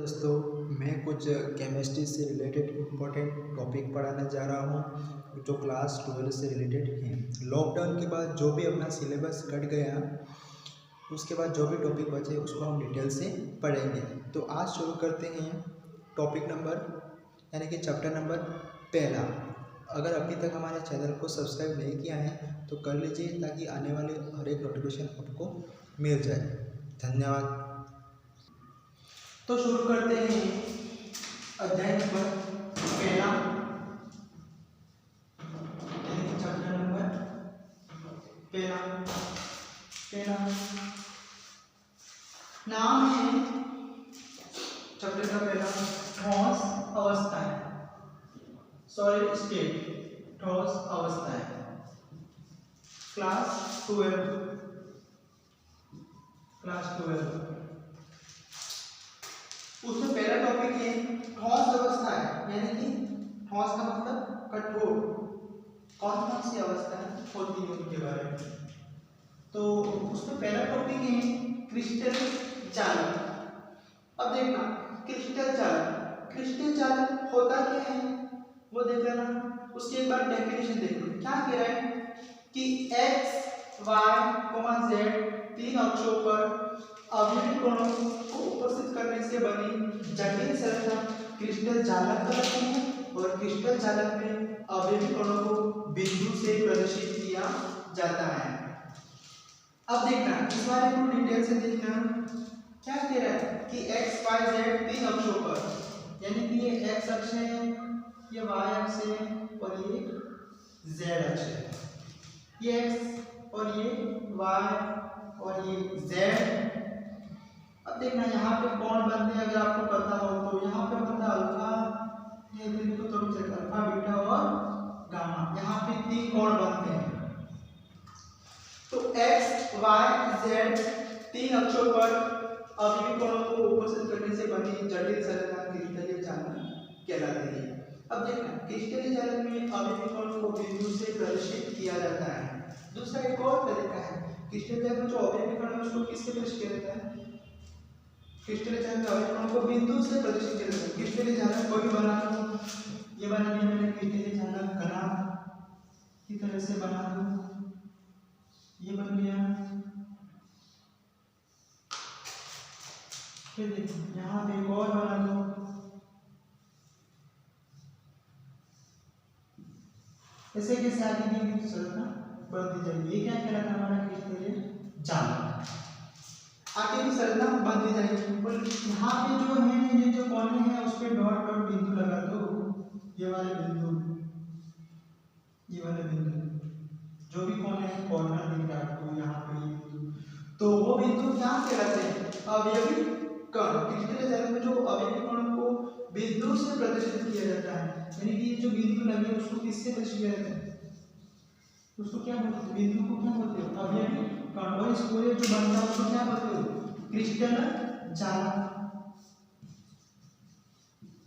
दोस्तों, मैं कुछ केमिस्ट्री से रिलेटेड इम्पोर्टेंट टॉपिक पढ़ाने जा रहा हूँ जो क्लास 12 से रिलेटेड हैं। लॉकडाउन के बाद जो भी अपना सिलेबस कट गया, उसके बाद जो भी टॉपिक बचे उसको हम डिटेल से पढ़ेंगे। तो आज शुरू करते हैं टॉपिक नंबर यानी कि चैप्टर नंबर पहला। अगर अभी तक हमारे चैनल को सब्सक्राइब नहीं किया है तो कर लीजिए ताकि आने वाले हर एक नोटिफिकेशन आपको मिल जाए। धन्यवाद। तो शुरू करते हैं अध्याय नंबर पहला चैप्टर नंबर पहला नाम है चैप्टर का पहला ठोस अवस्थाएं, सॉलिड स्टेट ठोस अवस्थाएं, क्लास 12। उसमें पहला टॉपिक है ठोस अवस्थाएं, यानी कि ठोस का मतलब कठोर, कौन कौन सी अवस्थाएं होती है उनके बारे में। तो उसमें पहला टॉपिक है क्रिस्टल चालक। अब देखना क्रिस्टल चालक होता क्या है वो देख लेना। उसके एक बार डेफिनेशन देख लो, क्या कह रहा है कि x, y, z तीन अक्षों पर अवयवी कणों को उपस्थित करने से बनी जटिल संरचना क्रिस्टल चालक कहलाती है और क्रिस्टल चालक में अवयवी कणों को बिंदु से प्रदर्शित किया जाता है। अब देखना इस बारे में डिटेल से देखना, क्या कह रहा है कि x, y, z तीन अक्षों पर, यानी कि ये x अक्ष है, ये y अक्ष है और ये z अक्ष है। ये x और ये y और ये z। अब देखना यहाँ पे कौन बनते हैं, अगर आपको पता हो तो यहाँ पे होता है अल्फा, ये देखो थोड़ी सी अल्फा, बीटा और गामा, यहाँ पे तीन कोण बनते हैं। तो x, y, z तीन अक्षों पर अवयवी कणों को उपस्थित करने से बनी जटिल संरचना क्रिस्टलीय चालक कहलाती है। अब देखना क्रिस्टलीय चालक में अवयवी कणों को बिंदु से प्रदर्शित किया जाता है। दूसरा एक और तरीका है, क्रिस्टलीय चालक में जो अवयवी कण है उसको किससे प्रदर्शित किया जाता है? क्रिस्टलीय चालक में अवयवी कणों को बिंदु से प्रदर्शित किया जाता है। क्रिस्टलीय चालक को भी बना लो, ये बना लिया मैंने क्रिस्टलीय चालक घनाभ की तरह से बना दो, ये बन गया। फिर देखो यहाँ पे एक और बना दो, ऐसे के साथ ही संरचना बनती जाएगी। ये क्या कहलाता है हमारा क्रिस्टलीय चालक। आगे भी संरचना बनती जाएगी और यहाँ पे जो है ये जो कोने हैं उस पे डॉट डॉट बिंदु लगा दो, ये वाले बिंदु जो भी कोने हैं कॉर्नर दिख रहा है आपको यहाँ पे, तो वो बिंदु क्या कहलाते हैं? अवयवी कण। क्रिस्टलीय चालक में जो अवयवी कणों को बिंदु से प्रदर्शित किया जाता है, यानी कि ये जो बिंदु लगे उसको किससे प्रदर्शित किया जाता है? उसको क्या बोलते हैं? बिंदु को क्या बोलते हो? अवयवी कण। और इस पूरे जो बनता है उसको क्या बोलते हो? क्रिस्टल चालक।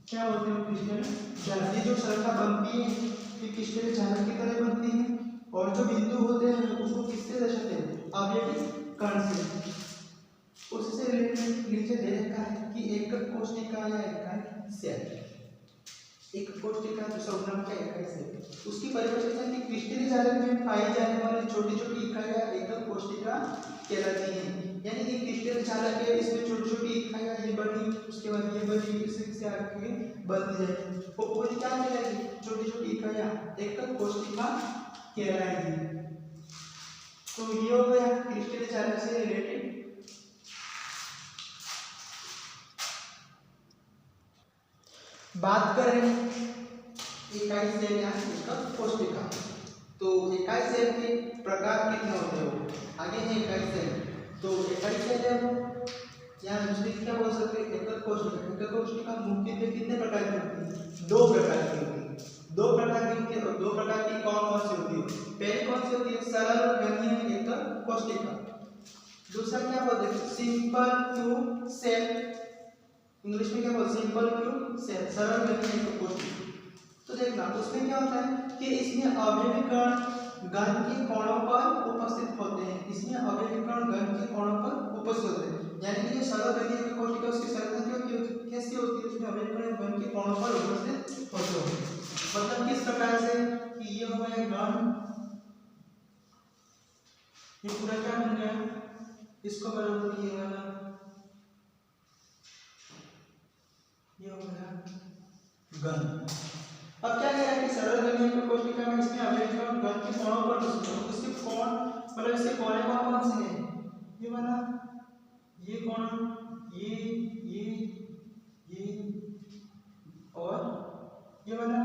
क्या बोलते हो? क्रिस्टल चालक। ये जो संरचना बनती है ये क्रिस्टलीय चालक की तरह बनती है और जो बिंदु होते हैं उसको किससे दर्शाते हैं? अवयवी कण से। उससे रिलेटेड नीचे दे रखा है कि एकक कोशिका या इकाई सेल। एक कोशिका दूसरा उदाहरण क्या इकाई सेल। उसकी परिभाषा है कि क्रिस्टलीय चालक में पाई जाने वाली छोटी छोटी इकाइयां एकक कोशिका कहलाती हैं। यानी कि क्रिस्टलीय चालक है, इसमें छोटी छोटी इकाइयां ये बनी, उसके बाद ये बनी, इससे आगे बनती जाएगी, वो पूरी क्या कहलाएगी? छोटी छोटी इकाइयां एकक कोशिका कहलाएगी। तो ये हो गया क्रिस्टलीय चालक से रिलेटेड। बात करें इकाई सेल या एकक कोशिका, तो इकाई सेल के प्रकार कितने होते हैं? आगे है इकाई सेल, तो इकाई सेल है वो या दूसरी क्या बोल सकते हैं? एकक कोशिका। एकक कोशिका मुख्यतः कितने प्रकार की होती है? दो प्रकार की होती है। दो प्रकार की कौन सी होती है? पहली कौन सी होती है? सरल घनीय एकक कोशिका। दूसरा क्या बोलते हैं? Simple cube cell. इंग्लिश में क्या बोलते हैं? सिंपल क्यूब सेल, सरल घनीय एकक कोशिका। तो देखना उसमें क्या होता है कि इसमें अवयवी कण घन के कोणों पर उपस्थित होते हैं। इसमें अवयवी कण घन के कोणों पर उपस्थित होते हैं। यानी कि जो सरल गणीय एक कोशिका उसकी सरलता कैसी होती है, उसमें अभिकर्ण घन के कोणों पर उपस्थित होते हैं। मतलब किस प्रकार से कि ये हो गया घन, ये पूरा क्या बन गया, इसको बराबर ये वाला ये हो गया घन। अब क्या कह रहा है कि सरल गणीय एक कोशिका में इसमें अभिकर्ण घन के कोणों पर उपस्थित है। उसके कोण मतलब इसके कोण कौन से हैं, ये वाला, ये कोण, ये और ये वाला।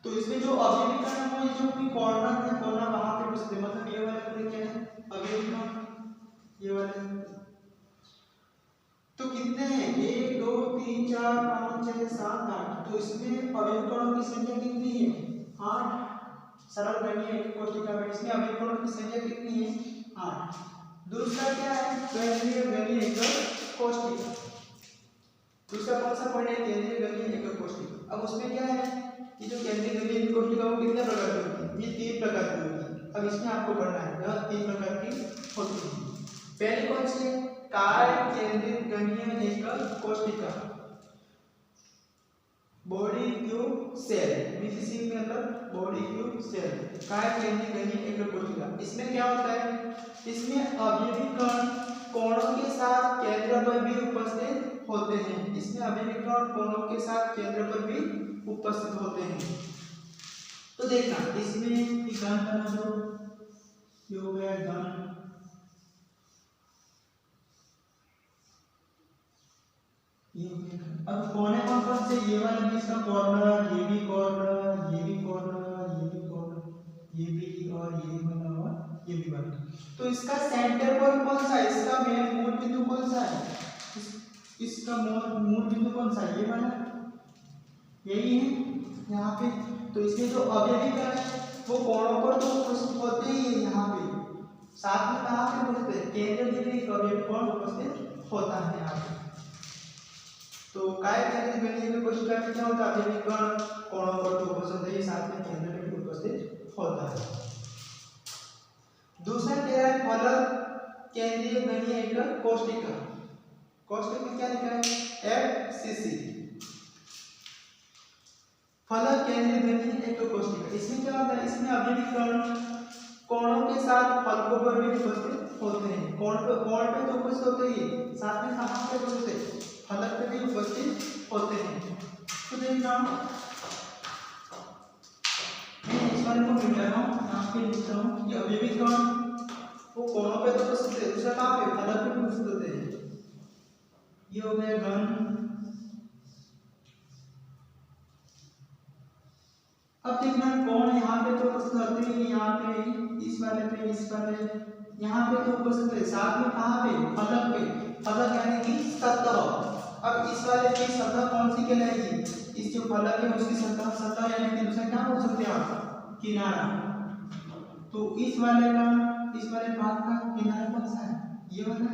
तो इसमें जो अभिविकर्ण है, जो भी कॉर्नर है, कॉर्नर वहां पे उपस्थित है। मतलब ये वाला पूरे क्या है अभिविकर्ण, ये वाला। तो कितने हैं, 1 2 3 4 5 6 7 8। तो इसमें अभिविकर्णों की संख्या कितनी है, 8। सरल गणीय एक कोशिका में इसमें अभिविकर्णों की संख्या कितनी है, 8। दूसरा क्या है, केंद्रीय गणीय एक कोशिका। दूसरा कौन सा पॉइंट है, केंद्रीय गणीय एक कोशिका। अब उसमें क्या है कि जो केंद्रीय गणीय एक कोशिका वो कितने प्रकार की होती है, ये 3 प्रकार की होती है। अब इसमें आपको पढ़ना है, यह 3 प्रकार की होती है। पहले कौन सी है, काय केंद्रित गणीय एक कोशिका, बॉडी क्यूब सेल, बीसीसी में मतलब बॉडी क्यूब सेल, काय केंद्रित गणीय एक कोशिका। इसमें क्या होता है, इसमें अभिविकर्ण कोणों के साथ केंद्र पर भी उपस्थित होते हैं। इसमें अभिविकर्ण कोणों के साथ केंद्र पर भी उपस्थित होते हैं। तो देखना इसमें घन बना दो, ये हो गया घन। अब कोने कौन कौन से, ये वाला भी इसका कॉर्नर, ये भी कॉर्नर, ये भी कॉर्नर, ये भी कॉर्नर, ये भी और ये बना हुआ, ये भी बना। तो इसका सेंटर पॉइंट कौन सा है, इसका मेन मूल बिंदु कौन सा है, इसका मूल बिंदु कौन सा है, ये वाला, यही है यहाँ पे। तो इसमें जो अभिविकर्ण है वो कोणों पर तो उपस्थित होते ही है, यहाँ पे साथ में कहाँ पे उपस्थित है, केंद्र में भी अभिविकर्ण उपस्थित होता है यहाँ पे। तो काय केंद्रित गणीय की कोशिका में क्या होता है, अभिविकर्ण कोणों पर तो उपस्थित है, साथ में केंद्र में भी उपस्थित होता है। दूसरा क्या है, फलक केंद्रीय गणीय एक कोशिका। कोष्ठक में क्या लिखा है, FCC, फलक केंद्रीय गणीय एक कोशिका। इसमें क्या होता है, इसमें अभिविकर्ण कोणों के साथ फलकों पर भी उपस्थित होते हैं। कोण पे तो उपस्थित होते ही, साथ में कहां पे उपस्थित है, फलक पे भी उपस्थित होते हैं। तो देखना मैं इस बारे को मिल रहा हूं, यहाँ पे लिख रहा हूं कि अभिविकर्ण वो कोणों पे तो उपस्थित है, दूसरा कहां पे, फलक पे भी उपस्थित होते हैं। ये हो गया घन। अब देखना कोण यहाँ पे तो उपस्थित होते हैं, यहाँ पे इस वाले पे, इस वाले यहाँ पे तो उपस्थित है, साथ में कहाँ पे, फलक पे, फलक यानी कि सतह। अब इस वाले की सतह कौन सी कहलाएगी, इस जो फलक है उसकी सतह यानी कि दूसरा क्या बोल सकते हैं आप, किनारा। तो इस वाले भाग का किनारा कौन सा है, ये वाला।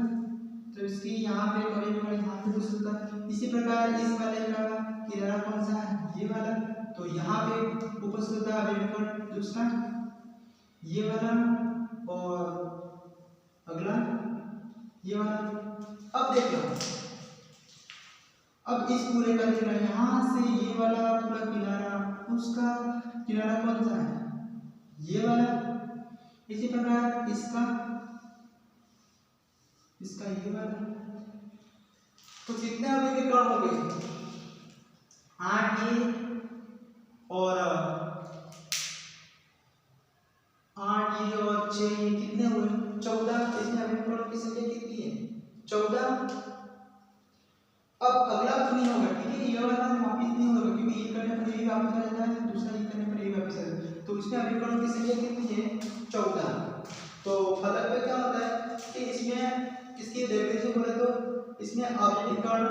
तो इसकी यहाँ पे कभी यहाँ पे उपस्थित है। इसी प्रकार इस वाले का किनारा कौन सा है, ये वाला। तो यहाँ पे उपस्थित है अभिविकर्ण दूसरा, ये वाला, और अगला ये वाला। अब देखना, अब इस पूरे का देखना, यहाँ से ये वाला पूरा किनारा, उसका किनारा कौन सा है, ये वाला। इसी प्रकार इसका ये वाला। तो कितने अभिविकर्ण हो गए, 8 ये और 8 ये और 6 ये, कितने हुए 14। इसमें अभिविकर्णों की संख्या कितनी है, 14। अब अगला तो नहीं होगा, ठीक है, ये वाला वापिस नहीं होगा क्योंकि ये करने पर ये वापस आ जाता है, दूसरा ये करने पर ये वापस आ जाता है। तो इसमें अभिविकर्णों की संख्या कितनी है, 14। तो फलक पे क्या होता है कि इसमें इसकी डेफिनेशन बोले तो इसमें अभिविकर्ण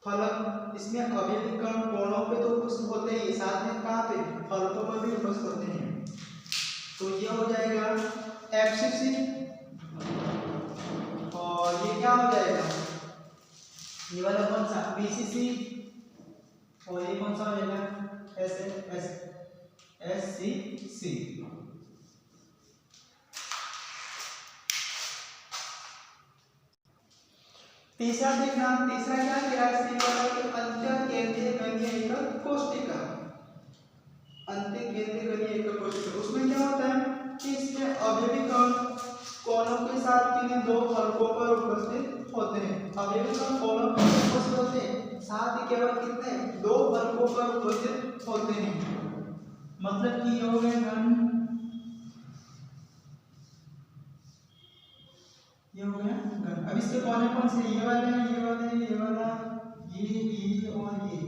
फलक, इसमें अभिविकर्ण कोणों पे तो उपस्थित होते ही, साथ में कहाँ पे, फलकों पर भी उपस्थित होते हैं। तो ये हो जाएगा FCC, और ये क्या हो जाएगा, ये वाला कौन सा, BCC, और ये कौन सा हो जाएगा, SCC। तीसरा देखना, तीसरा क्या कह रहा है सी वाला कि अंत्य केंद्रीय गणीय एकक कोष्टिका, अंत्य केंद्रीय गणीय एकक कोष्टिका। उसमें क्या होता है कि इसमें अवयवी कण कोणों के साथ किन्हीं दो फलकों पर उपस्थित होते हैं। अवयवी कण कोणों पर उपस्थित होते हैं, साथ ही केवल कितने दो फलकों पर उपस्थित होते हैं। मतलब कि ये हो गए घन, ये हो गया घन। अब इसके कौन से, ये वाले हैं, ये वाले, ये वाला, ये और ये।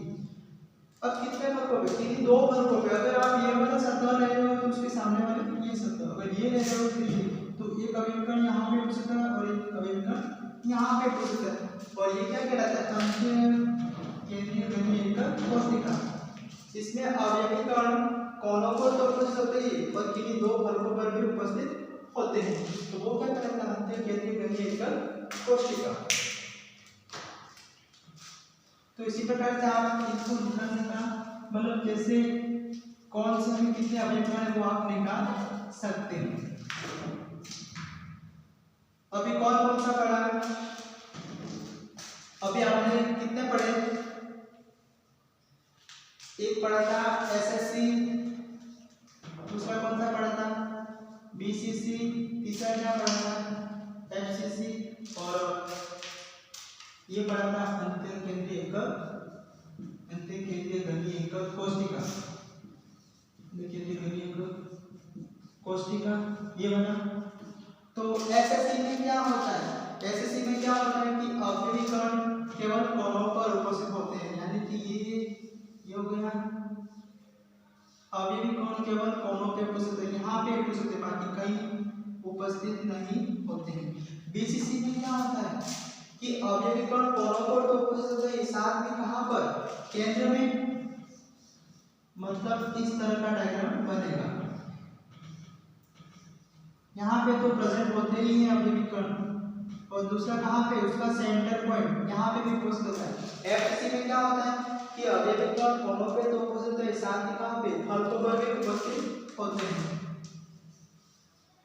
अब कितने फलकों पे, किन्हीं दो फलकों पे। अगर आप ये वाला सतह ले रहे हो तो उसके सामने वाले ये सतह, अगर ये ले रहे हो तो ये, तो एक अवयवी कण यहाँ पे उपस्थित है और एक अवयवी कण यहाँ पे उपस्थित है। और ये क्या कहलाता है, अंत्य केंद्रीय गणीय एकक कोष्टिका। इसमें अवयवी कण कोनों पर तो उपस्थित होते ही और किन्हीं दो फलकों पर भी उपस्थित होते हैं, तो वो क्या कहलाता है, अंत्य केंद्रीय गणीय एकक कोष्टिका। तो इसी प्रकार से आप इसको निकालने का मतलब जैसे कौन से में कितने अवयव हैं वो आप निकाल सकते हैं। अभी कौन कौन सा पढ़ा, अभी आपने कितने पढ़े, एक पढ़ा था एसएससी, दूसरा कौन सा पढ़ा था बीसीसी, तीसरा क्या पढ़ा था एफसीसी, और ये पढ़ा था अंत्य केंद्रीय एकक, अंत्य केंद्रीय गणीय एकक कोष्टिका, केंद्रीय गणीय एकक कोष्टिका ये बना। तो एसएससी में क्या होता है, एसएससी में क्या होता है कि अवयवी कण केवल कोनों पर उपस्थित होते हैं, यानी कि ये हो गया अवयवी कण केवल कोनों पे उपस्थित है, यहाँ पे उपस्थित है, बाकी कहीं उपस्थित नहीं होते हैं। बीसीसी में क्या होता है कि अवयवी कण कोनों पर तो उपस्थित होते हैं, साथ में कहाँ पर, केंद्र में, मतलब इस तरह का डायग्राम बनेगा। यहाँ पे तो प्रेजेंट होते ही हैं अवयवी कण, और दूसरा कहाँ पे, उसका सेंटर पॉइंट यहाँ पे भी उपस्थित होता है। एफसी में क्या होता है कि अवयवी कण कोनों पे तो उपस्थित है, साथ ही कहाँ पे फलकों पर भी उपस्थित होते हैं।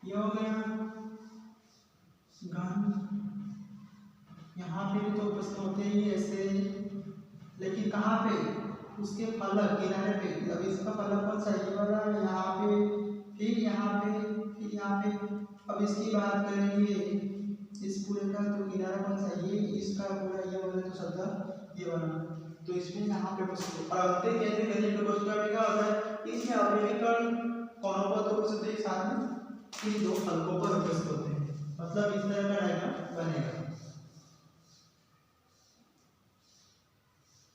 ये हो गया घन, यहाँ पे भी तो उपस्थित होते ही ऐसे, लेकिन कहाँ पे, उसके फलक किनारे पे। अब इसका फलक कौन सा, ये वाला, यहाँ पे, फिर यहाँ पे, फिर यहाँ पे। अब इसकी बात करेंगे इस पूरे का, तो किनारा कौन सा, ये, इसका पूरा ये वाला तो सतह ये वाला, तो इसमें यहाँ पे उपस्थित। और अंत्य केंद्रीय गणीय एकक कोष्टिका में क्या होता है, इसमें अवयवी कण कोनों पर तो उपस्थित है, साथ में इन दो फलकों पर उपस्थित होते हैं। मतलब इस तरह का डायग्राम बनेगा।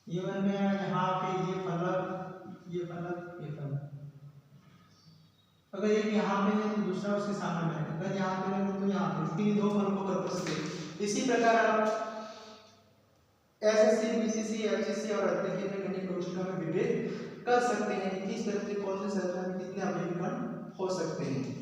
ये बन गया यहाँ पे, ये फलक, ये फलक, ये फलक। अगर एक यहाँ पे है तो दूसरा उसके सामने बनेगा, अगर यहाँ पे है तो यहाँ पे, तीन दो फलकों पर उपस्थित है। इसी प्रकार आप एसएससी, बीसीसी, एफसीसी और अंत्य केंद्रीय गणीय कोष्टिका में विभेद कर सकते हैं कि किस तरह से कौन से संख्या में कितने अवयवी कण हो सकते हैं।